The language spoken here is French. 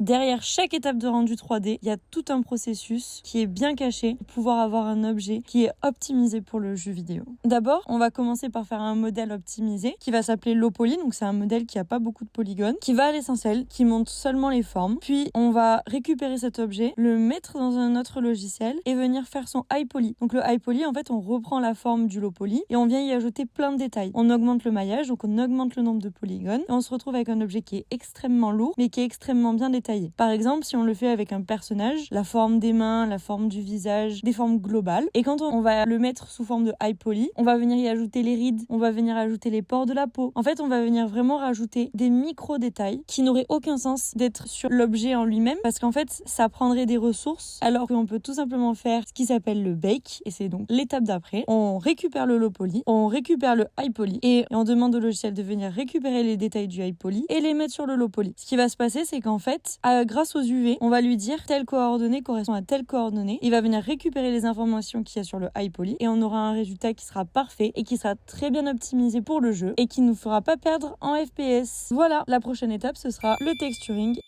derrière chaque étape de rendu 3D, il y a tout un processus qui est bien caché pour pouvoir avoir un objet qui est optimisé pour le jeu vidéo. D'abord, on va commencer par faire un modèle optimisé qui va s'appeler low poly, donc c'est un modèle qui a pas beaucoup de polygones, qui va à l'essentiel, qui montre seulement les formes. Puis on va récupérer cet objet, le mettre dans un autre logiciel et venir faire son high poly. Donc le high poly, en fait, on reprend la forme du low poly et on vient y ajouter plein de détails. On augmente le maillage, donc on augmente le nombre de polygones et on se retrouve avec un objet qui est extrêmement lourd mais qui est extrêmement bien détaillé. Par exemple, si on le fait avec un personnage, la forme des mains, la forme du visage, des formes globales. Et quand on va le mettre sous forme de high poly, on va venir y ajouter les rides, on va venir ajouter les pores de la peau. En fait, on va venir vraiment rajouter des micro-détails qui n'auraient aucun sens d'être sur l'objet en lui-même parce qu'en fait, ça prendrait des ressources alors qu'on peut tout simplement faire ce qui s'appelle le bake et c'est donc l'étape d'après. On récupère le low poly, on récupère le high poly et on demande au logiciel de venir récupérer les détails du high poly et les mettre sur le low poly. Ce qui va se passer, c'est qu'en fait, grâce aux UV, on va lui dire telle coordonnée correspond à telle coordonnée. Il va venir récupérer les informations qu'il y a sur le high poly et on aura un résultat qui sera parfait et qui sera très bien optimisé pour le jeu et qui ne nous fera pas perdre en FPS. Voilà, la prochaine étape, ce sera le texturing.